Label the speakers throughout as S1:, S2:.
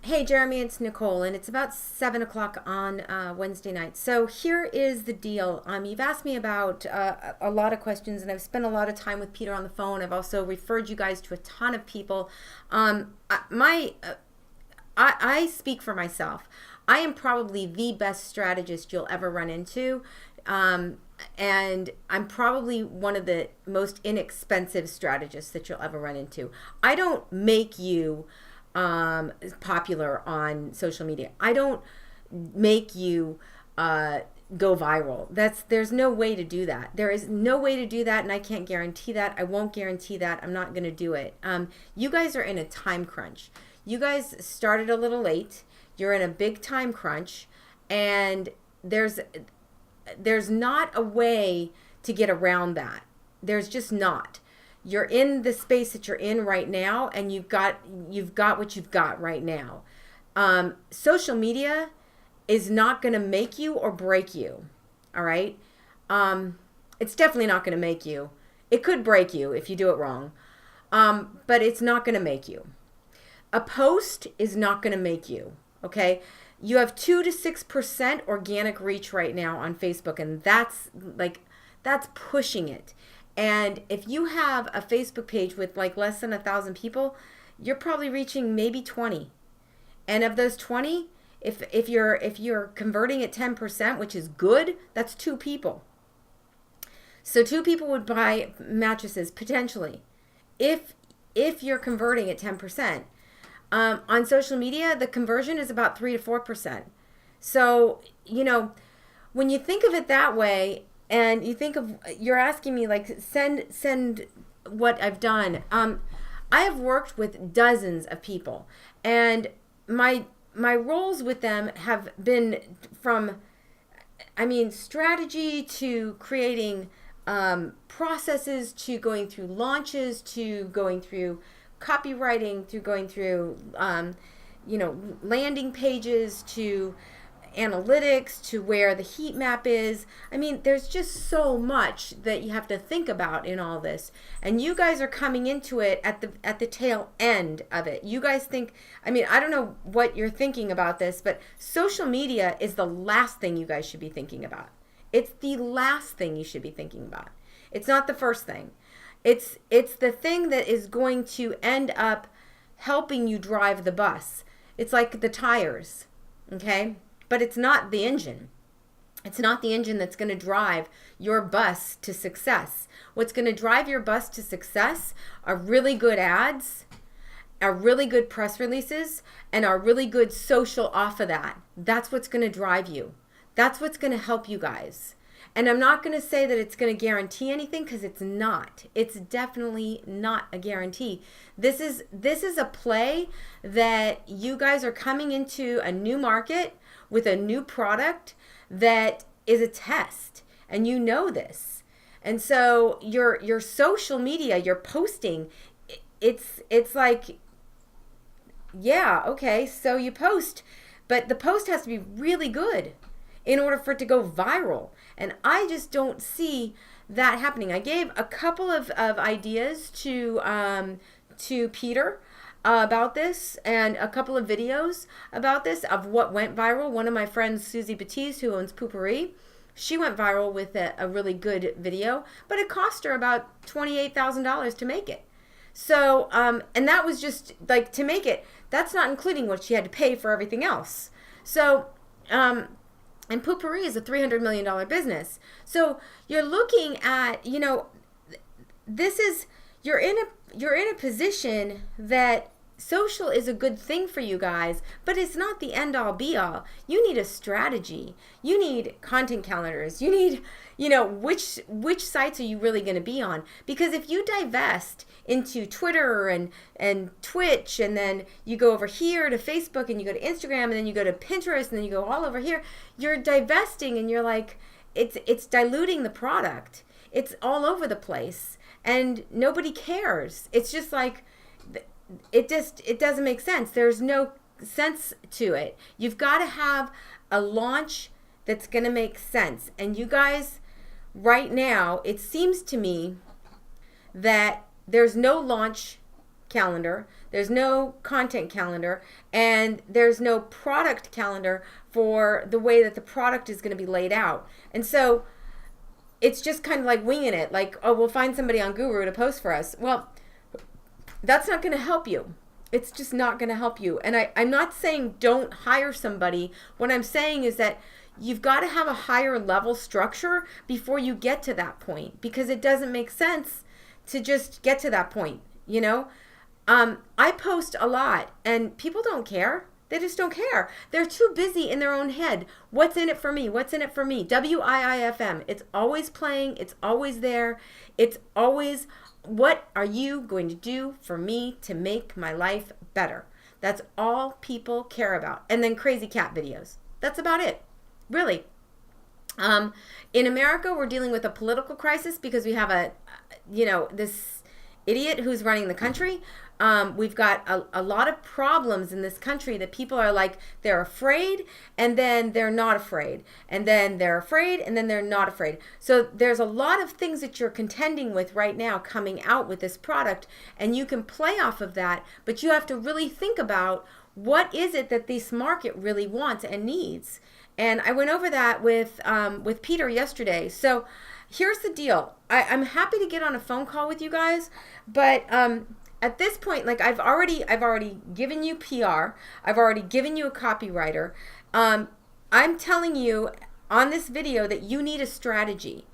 S1: Hey Jeremy, it's Nicole, and it's about 7 o'clock on Wednesday night. So here is the deal. You've asked me about a lot of questions, and I've spent a lot of time with Peter on the phone. I've also referred you guys to a ton of people. I speak for myself. I am probably the best strategist you'll ever run into. And I'm probably one of the most inexpensive strategists that you'll ever run into. I don't make you popular on social media. I don't make you go viral. There's no way to do that. There is no way to do that, and I can't guarantee that. I won't guarantee that. I'm not going to do it. You guys are in a time crunch. You guys started a little late. You're in a big time crunch, and there's not a way to get around that. There's just not. You're in the space that you're in right now, and you've got what you've got right now. Social media is not going to make you or break you. All right. It's definitely not going to make you. It could break you if you do it wrong. But it's not going to make you. A post is not going to make you. Okay. You have 2 to 6% organic reach right now on Facebook, and that's pushing it. And if you have a Facebook page with like less than 1,000 people, you're probably reaching maybe 20. And of those 20, if you're converting at 10%, which is good, that's 2 people. So 2 people would buy mattresses potentially, if you're converting at 10%. On social media, the conversion is about 3 to 4%. So when you think of it that way, and you're asking me like send what I've done. I have worked with dozens of people, and my roles with them have been from, strategy to creating processes, to going through launches, to going through copywriting, to going through landing pages, to analytics, to where the heat map is. There's just so much that you have to think about in all this, and you guys are coming into it at the tail end of it. You guys think, I don't know what you're thinking about this, but social media is the last thing you guys should be thinking about. It's the last thing you should be thinking about. It's not the first thing. It's the thing that is going to end up helping you drive the bus. It's like the tires, okay? But it's not the engine. It's not the engine that's going to drive your bus to success. What's going to drive your bus to success are really good ads, are really good press releases, and are really good social off of that. That's what's going to drive you. That's what's going to help you guys. And I'm not going to say that it's going to guarantee anything, because it's not. It's definitely not a guarantee. This is a play that you guys are coming into a new market with a new product that is a test, and you know this. And so your social media, your posting, it's like, yeah, okay, so you post, but the post has to be really good in order for it to go viral. And I just don't see that happening. I gave a couple of ideas to Peter about this, and a couple of videos about this of what went viral. One of my friends, Susie Batiste, who owns Poopery, she went viral with a really good video, but it cost her about $28,000 to make it. So, and that was just like to make it. That's not including what she had to pay for everything else. So, and Poopery is a $300 million business. So you're looking at, you're in a position that social is a good thing for you guys, but it's not the end all be all. You need a strategy. You need content calendars. You need, which sites are you really going to be on? Because if you divest into Twitter and Twitch, and then you go over here to Facebook, and you go to Instagram, and then you go to Pinterest, and then you go all over here, you're divesting, and you're like, it's diluting the product. It's all over the place, and nobody cares. It's just like, it doesn't make sense. There's no sense to it. You've got to have a launch that's going to make sense. And you guys, right now, it seems to me that there's no launch calendar, there's no content calendar, and there's no product calendar for the way that the product is going to be laid out. And so it's just kind of like winging it, like, oh, we'll find somebody on Guru to post for us. Well, that's not going to help you. It's just not going to help you. And I'm not saying don't hire somebody. What I'm saying is that you've got to have a higher level structure before you get to that point, because it doesn't make sense to just get to that point, you know? I post a lot and people don't care. They just don't care. They're too busy in their own head. What's in it for me? What's in it for me? WIIFM. It's always playing. It's always there. It's always, what are you going to do for me to make my life better? That's all people care about. And then crazy cat videos. That's about it. Really. In America, we're dealing with a political crisis because we have this idiot who's running the country. We've got a lot of problems in this country that people are like, they're afraid and then they're not afraid. And then they're afraid and then they're not afraid. So there's a lot of things that you're contending with right now coming out with this product, and you can play off of that, but you have to really think about what is it that this market really wants and needs. And I went over that with Peter yesterday. So here's the deal. I'm happy to get on a phone call with you guys, but at this point, like I've already given you PR. I've already given you a copywriter. I'm telling you on this video that you need a strategy.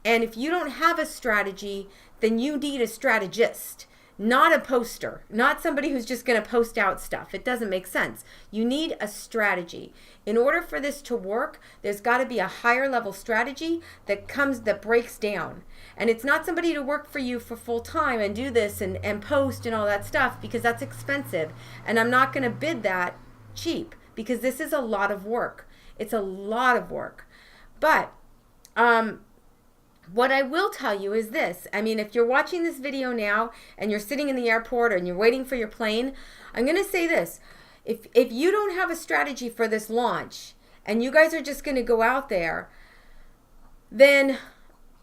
S1: And if you don't have a strategy, then you need a strategist, not a poster, not somebody who's just going to post out stuff. It doesn't make sense. You need a strategy. In order for this to work, there's got to be a higher level strategy that breaks down. And it's not somebody to work for you for full time and do this and post and all that stuff, because that's expensive. And I'm not going to bid that cheap, because this is a lot of work. It's a lot of work. But what I will tell you is this. I mean, if you're watching this video now and you're sitting in the airport and you're waiting for your plane, I'm going to say this. If you don't have a strategy for this launch and you guys are just going to go out there, then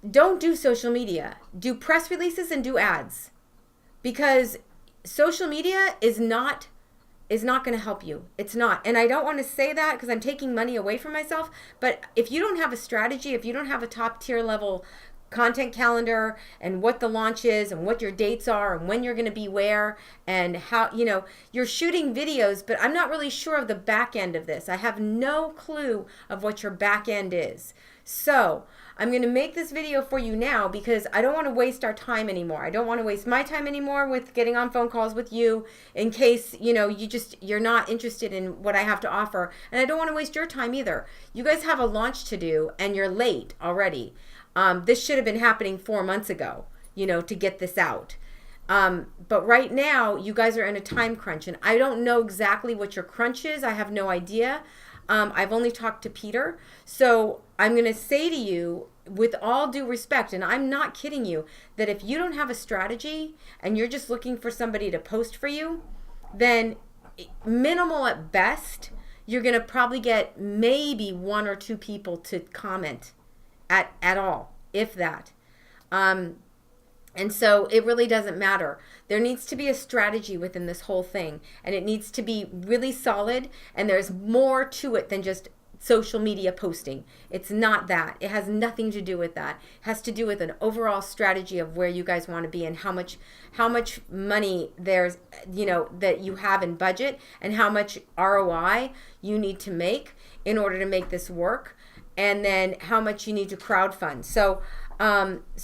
S1: don't do social media. Do press releases and do ads, because social media is not going to help you. It's not. And I don't want to say that because I'm taking money away from myself. But if you don't have a strategy, if you don't have a top tier level content calendar and what the launch is and what your dates are and when you're going to be where and how, you're shooting videos, but I'm not really sure of the back end of this. I have no clue of what your back end is. So I'm going to make this video for you now because I don't want to waste our time anymore. I don't want to waste my time anymore with getting on phone calls with you in case, you're not interested in what I have to offer. And I don't want to waste your time either. You guys have a launch to do and you're late already. This should have been happening 4 months ago, to get this out. But right now you guys are in a time crunch, and I don't know exactly what your crunch is. I have no idea. I've only talked to Peter. So I'm going to say to you, with all due respect, and I'm not kidding you, that if you don't have a strategy and you're just looking for somebody to post for you, then minimal at best, you're going to probably get maybe 1 or 2 people to comment at all, if that. And so it really doesn't matter. There needs to be a strategy within this whole thing, and it needs to be really solid, and there's more to it than just social media posting. It's not that. It has nothing to do with that. It has to do with an overall strategy of where you guys want to be and how much money there's, that you have in budget, and how much ROI you need to make in order to make this work, and then how much you need to crowdfund. So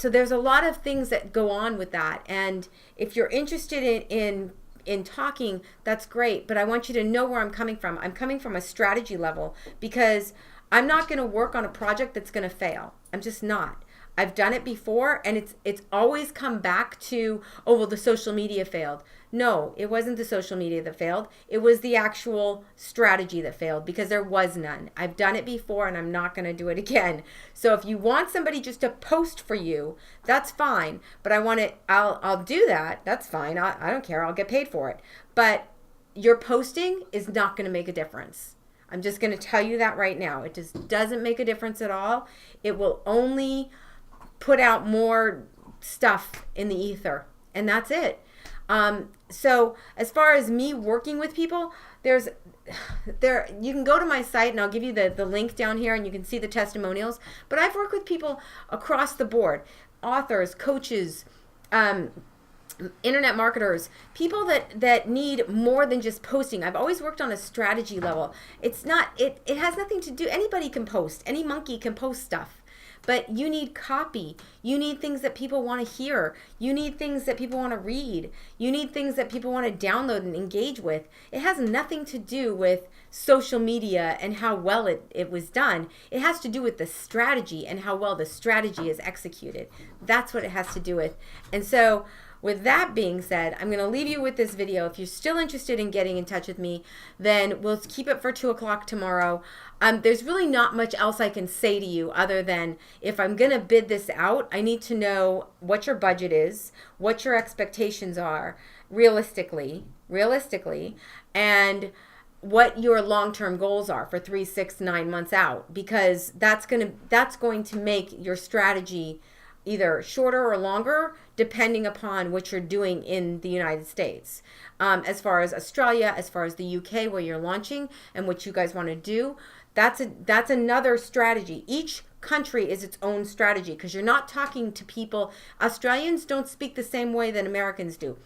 S1: there's a lot of things that go on with that. And if you're interested in talking, that's great. But I want you to know where I'm coming from. I'm coming from a strategy level, because I'm not going to work on a project that's going to fail. I'm just not. I've done it before, and it's always come back to, oh, well, the social media failed. No, it wasn't the social media that failed. It was the actual strategy that failed, because there was none. I've done it before, and I'm not going to do it again. So if you want somebody just to post for you, that's fine. But I'll do that. That's fine. I don't care. I'll get paid for it. But your posting is not going to make a difference. I'm just going to tell you that right now. It just doesn't make a difference at all. It will only put out more stuff in the ether, and that's it. So as far as me working with people, you can go to my site and I'll give you the link down here and you can see the testimonials. But I've worked with people across the board, authors, coaches, internet marketers, people that need more than just posting. I've always worked on a strategy level. It's not, it has nothing to do, anybody can post, any monkey can post stuff. But you need copy. You need things that people want to hear. You need things that people want to read. You need things that people want to download and engage with. It has nothing to do with social media and how well it was done. It has to do with the strategy and how well the strategy is executed. That's what it has to do with. And so with that being said, I'm going to leave you with this video. If you're still interested in getting in touch with me, then we'll keep it for 2 o'clock tomorrow. There's really not much else I can say to you other than if I'm going to bid this out, I need to know what your budget is, what your expectations are realistically, and what your long-term goals are for 3, 6, 9 months out, because that's going to make your strategy either shorter or longer, depending upon what you're doing in the United States. As far as Australia, as far as the UK, where you're launching and what you guys want to do, that's another strategy. Each country is its own strategy because you're not talking to people. Australians don't speak the same way that Americans do.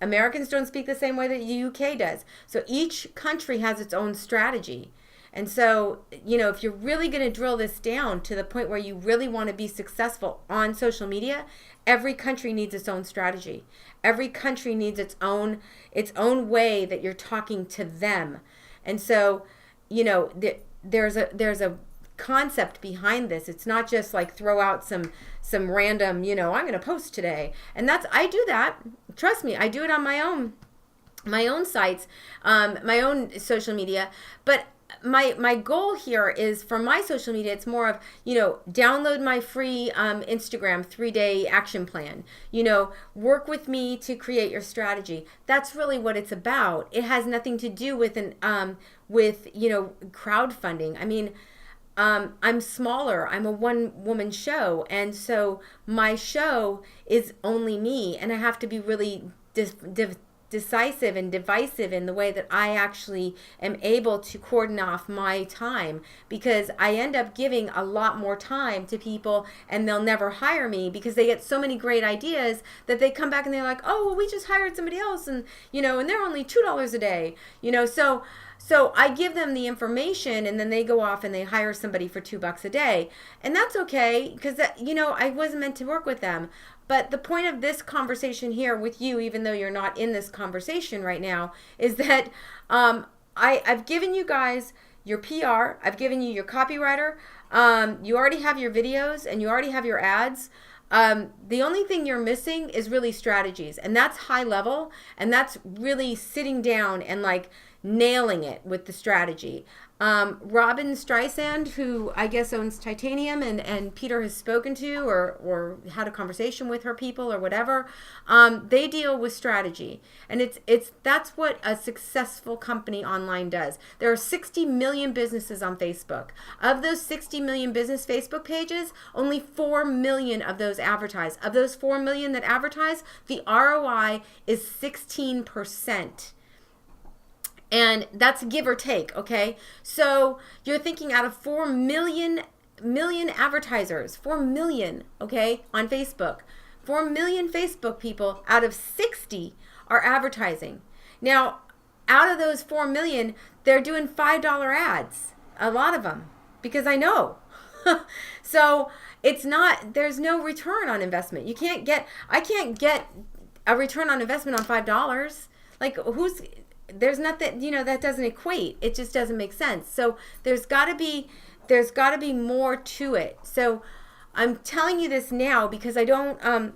S1: Americans don't speak the same way that the UK does. So each country has its own strategy. And so, if you're really going to drill this down to the point where you really want to be successful on social media, every country needs its own strategy. Every country needs its own way that you're talking to them. And so, there's a concept behind this. It's not just like throw out some random, I'm going to post today. And I do that. Trust me, I do it on my own sites, my own social media. But my goal here is for my social media, it's more of, download my free Instagram 3-day action plan, work with me to create your strategy. That's really what it's about. It has nothing to do with crowdfunding. I mean, I'm smaller. I'm a one-woman show. And so my show is only me, and I have to be really decisive and divisive in the way that I actually am able to cordon off my time, because I end up giving a lot more time to people and they'll never hire me because they get so many great ideas that they come back and they're like, oh, well, we just hired somebody else and, and they're only $2 a day, So I give them the information and then they go off and they hire somebody for $2 a day. And that's okay because, I wasn't meant to work with them. But the point of this conversation here with you, even though you're not in this conversation right now, is that I've given you guys your PR. I've given you your copywriter. You already have your videos and you already have your ads. The only thing you're missing is really strategies. And that's high level. And that's really sitting down and like nailing it with the strategy. Robin Streisand, who I guess owns Titanium and Peter has spoken to or had a conversation with her people or whatever, they deal with strategy. And that's what a successful company online does. There are 60 million businesses on Facebook. Of those 60 million business Facebook pages, only 4 million of those advertise. Of those 4 million that advertise, the ROI is 16%. And that's give or take, okay? So you're thinking out of 4 million advertisers, 4 million, okay, on Facebook. 4 million Facebook people out of 60 are advertising. Now, out of those 4 million, they're doing $5 ads, a lot of them, because I know. So there's no return on investment. I can't get a return on investment on $5. Like there's nothing, that doesn't equate. It just doesn't make sense. So there's got to be more to it. So I'm telling you this now because I don't,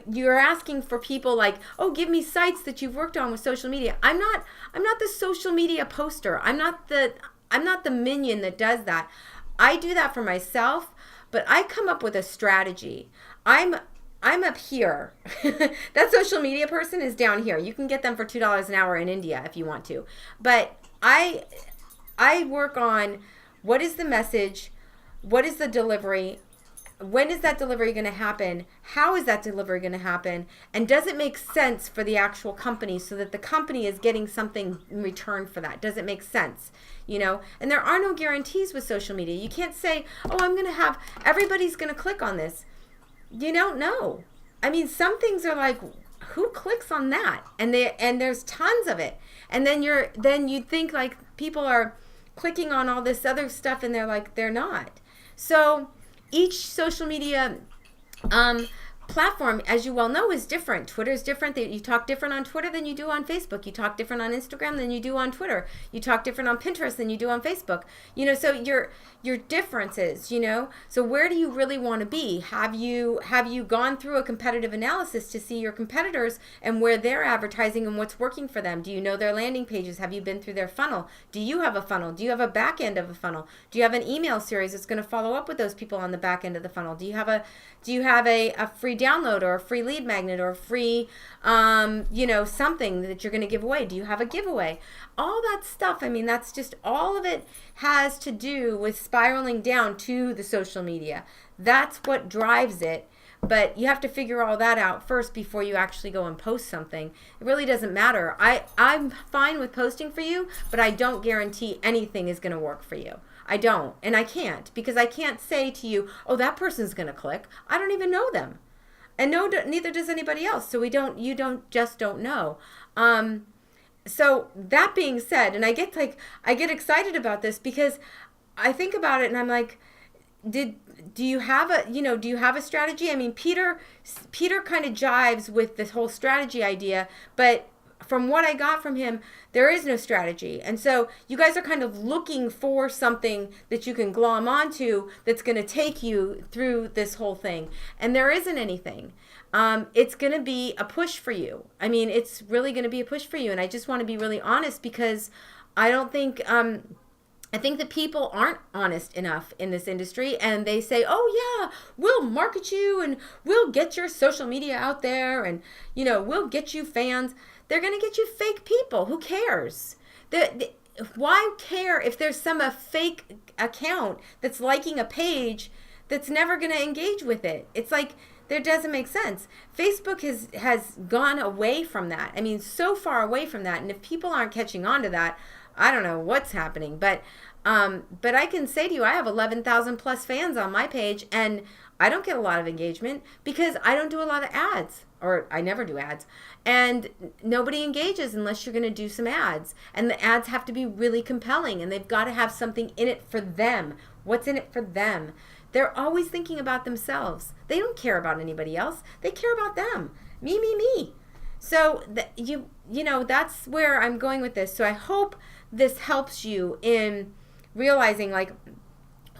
S1: you're asking for people like, oh, give me sites that you've worked on with social media. I'm not the social media poster. I'm not the minion that does that. I do that for myself, but I come up with a strategy. I'm up here. That social media person is down here. You can get them for $2 an hour in India if you want to. But I work on what is the message, what is the delivery, when is that delivery going to happen? How is that delivery going to happen? And does it make sense for the actual company so that the company is getting something in return for that? Does it make sense? You know, and there are no guarantees with social media. You can't say, oh, I'm going to have, everybody's going to click on this. You don't know. I mean, some things are like, who clicks on that? And there's tons of it. And then you'd think like people are clicking on all this other stuff and they're not. So each social media platform, as you well know, is different. Twitter is different. You talk different on Twitter than you do on Facebook. You talk different on Instagram than you do on Twitter. You talk different on Pinterest than you do on Facebook. You know, so your differences, you know. So where do you really want to be? Have you gone through a competitive analysis to see your competitors and where they're advertising and what's working for them? Do you know their landing pages? Have you been through their funnel? Do you have a funnel? Do you have a back end of a funnel? Do you have an email series that's going to follow up with those people on the back end of the funnel? Do you have a free download or a free lead magnet or a free you know, something that you're going to give away? Do you have a giveaway? All that stuff, I mean, that's just, all of it has to do with spiraling down to the social media. That's what drives it. But you have to figure all that out first before you actually go and post something. It really doesn't matter. I'm fine with posting for you, but I don't guarantee anything is going to work for you. I don't, and I can't, because I can't say to you, oh, that person's going to click. I don't even know them. And no, neither does anybody else. So you just don't know. So that being said, and I get excited about this because I think about it and I'm like, do you have a strategy? I mean, Peter kind of jives with this whole strategy idea, but from what I got from him, there is no strategy. And so you guys are kind of looking for something that you can glom onto that's going to take you through this whole thing. And there isn't anything. It's going to be a push for you. I mean, it's really going to be a push for you. And I just want to be really honest because I don't think... I think that people aren't honest enough in this industry, and they say, oh yeah, we'll market you and we'll get your social media out there and, you know, we'll get you fans. They're going to get you fake people. Who cares? Why care if there's some fake account that's liking a page that's never going to engage with it? It's like, that doesn't make sense. Facebook has gone away from that. I mean, so far away from that. And if people aren't catching on to that, I don't know what's happening, but I can say to you, I have 11,000 plus fans on my page, and I don't get a lot of engagement because I don't do a lot of ads, or I never do ads, and nobody engages unless you're going to do some ads, and the ads have to be really compelling, and they've got to have something in it for them. What's in it for them? They're always thinking about themselves. They don't care about anybody else. They care about them. Me, me, me. So you know, that's where I'm going with this. So I hope this helps you in realizing like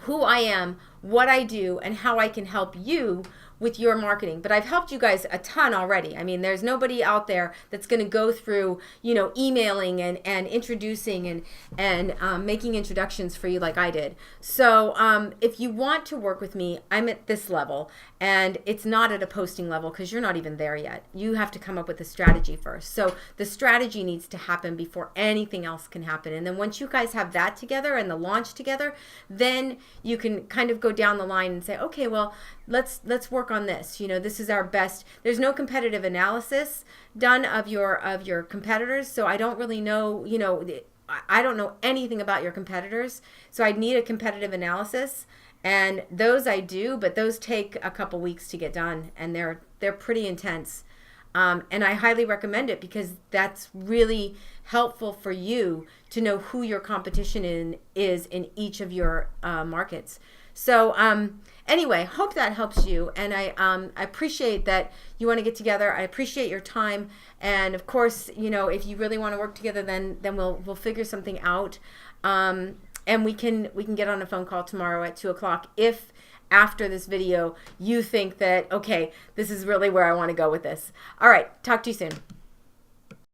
S1: who I am, what I do, and how I can help you with your marketing. But I've helped you guys a ton already. I mean, there's nobody out there that's going to go through, you know, emailing and introducing and making introductions for you like I did. So if you want to work with me, I'm at this level, and it's not at a posting level because you're not even there yet. You have to come up with a strategy first. So the strategy needs to happen before anything else can happen. And then once you guys have that together and the launch together, then you can kind of go down the line and say, okay, well, let's work on this. You know, this is our best. There's no competitive analysis done of your competitors, so I don't really know, you know, I don't know anything about your competitors, so I'd need a competitive analysis, and those I do, but those take a couple weeks to get done, and they're pretty intense. And I highly recommend it because that's really helpful for you to know who your competition is in each of your markets. So anyway, hope that helps you, and I appreciate that you want to get together. I appreciate your time, and of course, you know, if you really want to work together, then we'll figure something out, and we can get on a phone call tomorrow at 2:00 if after this video you think that, okay, this is really where I want to go with this. All right, talk to you soon.